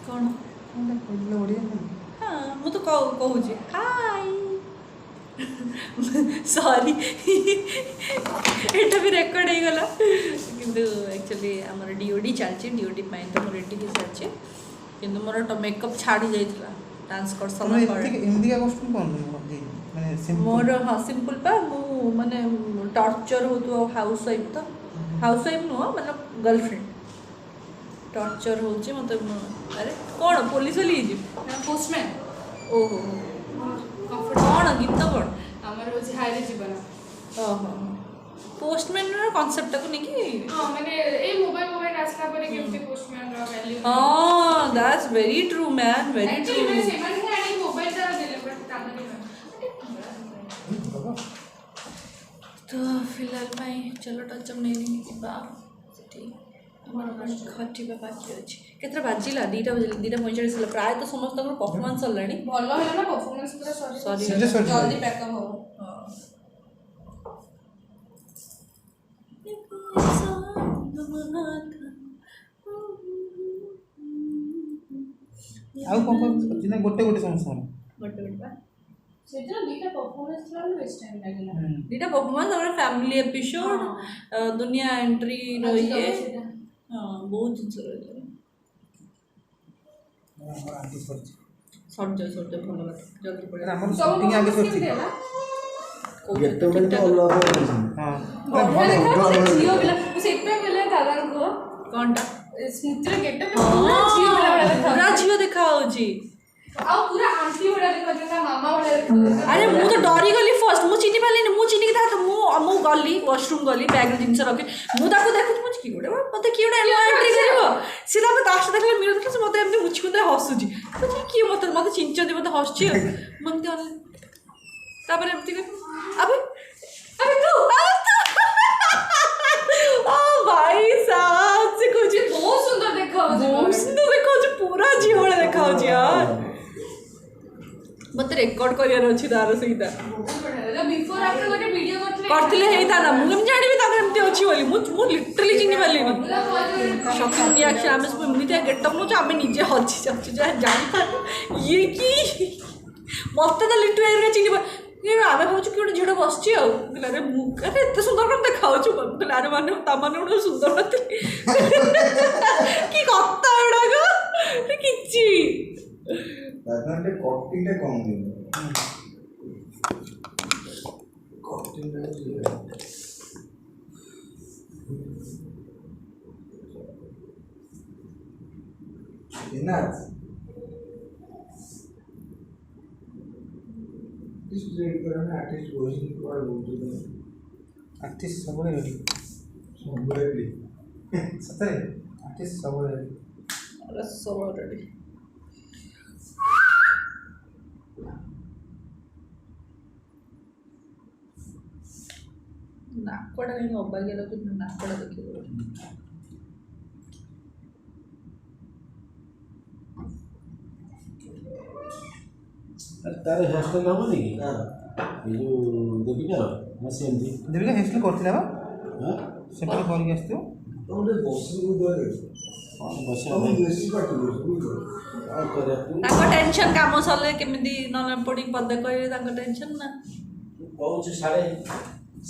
କ'ଣ ହଁ ମୁଁ ତ କହୁଛି ହାଇ ସରି ଏଇଟା ବି ରେକର୍ଡ଼ ହେଇଗଲା କିନ୍ତୁ ଆକ୍ଚୁଆଲି ଆମର ଡିଓଡ଼ି ଚାଲିଛି ଡିଓଡ଼ି ପାଇଁ ତ ମୁଁ ରେଡ଼ି ହେଇସାରିଛି କିନ୍ତୁ ମୋର ମେକଅପ୍ ଛାଡ଼ି ଯାଇଥିଲା ଡାନ୍ସ କରିସାରିଲା ପରେ ମୋର ହଁ ସିମ୍ପଲ୍ ପା ମୁଁ ମାନେ ଟର୍ଚର୍ ହେଉଥିବ ହାଉସ୍ ୱାଇଫ୍ ତ ହାଉସ୍ ୱାଇଫ୍ ନୁହଁ ମାନେ गर्लफ्रेंड टर्चर होचे मतलब अरे कौन पुलिस वाली जी पोस्टमैन ओहो कौन गीत कौन आमर हो हायरे जीवन ओहो पोस्टमैन रो कांसेप्ट को नहीं कि हां माने ए मोबाइल आसला पर केमती पोस्टमैन रो वैल्यू हां that's very true man very true actually से माने आनी मोबाइल ता देले बट काम नहीं तो फिलहाल भाई चलो टचअप नहीं नहीं बा ठीक खटिबा बाकी अच्छे केतरा बाजिला दीटा 45 प्राय तो समस्त परफॉर्मेंस चललानी भलो है ना परफॉर्मेंस पूरा सॉरी जल्दी पैकअप हो आउ कोन जिना गोटे गोटे समस्या गोटे गोटे सेटा दीटा परफॉर्मेंस थला वेस्ट टाइम लागला दीटा परफॉर्मेंस और फैमिली एपिसोड दुनिया एंट्री रही है हाँ बहुत जिन रही शॉर्ट जो भल बात जल्दी पड़े हमर शूटिंग आगे सोची गेट में तो अल्लाह हां जियो बिला उसे इतना बोले दादा को कोनटा स्मृति गेट में पूरा जियो बिला पूरा जियो देखा हो जी आ पूरा आंटी वाला देखा था मामा वाला देखा अरे मु तो डरी गली फर्स्ट मु चिनी पाली मु चिनी के था तो मु गली वॉशरूम गली बैग रे जिंस रखे मु ताको देखु मु की गोडे मते की गोडे एंट्री करिवो सिला मते दास देखले मिरर देखले मते एमनी मुचकुंदे हसुजी तो की मते चिंचदी मते हसची मते तापर एमती अबे अबे तू ओ भाई साहब से कुछ बहुत सुंदर देखा पूरा जियोले देखा यार मते रेकॉर्ड करियार अछि तार सहिता बिफोर आफ्टर गोटे वीडियो करथिले हेता ना मु जानिबी ताके एमती अछि बोली मु लिटरली चिनि पालेनी शॉकिंग रिएक्शन आमे सब एमती गेटअप नु आमे निजे हछि जा जानि पा ये की मते तो लिटू एरिया चिनि ये आमे कहू कि गोटे झीड़ बसची अरे मु अरे एत सुंदर कर देखा अरे माने ता माने गोटे सुंदर नथि कि कत्ता एडागो किछि दादांटे कॉटिंगटा कम दिनो कॉटिंगटा इनाच इस रेड करना आर्टिस्ट वर्जन को और बोलते हैं आर्टिस्ट सब रेडी सतरे आर्टिस्ट सब रेडी अरे सब रेडी नाकोड़ा कहीं मोबाइल के लोग नाकोड़ा देखिए तार हेयरस्टाइल हम नहीं ये जो दीपिका ना सेम दी दीपिका हेयरस्टाइल करथिला बा हां सेपरे कर के आस्ते तोरे बॉस को दे बस हम देसी काटी और करे ताको टेंशन काम सले केमिदी नन पड़ी पद कहले ताको टेंशन ना कहू से सारे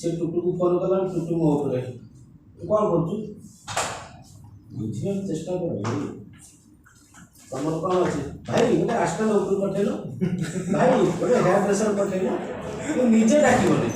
से टुटू को फोन कला टुटू मो रे तू कौन करछु बुझिया चेष्टा कर तमर कौन अछि भाई गोटे आस्टल ऊपर पठेलो भाई गोटे हेयर ड्रेसर पठेलो तू नीचे डाकी बोले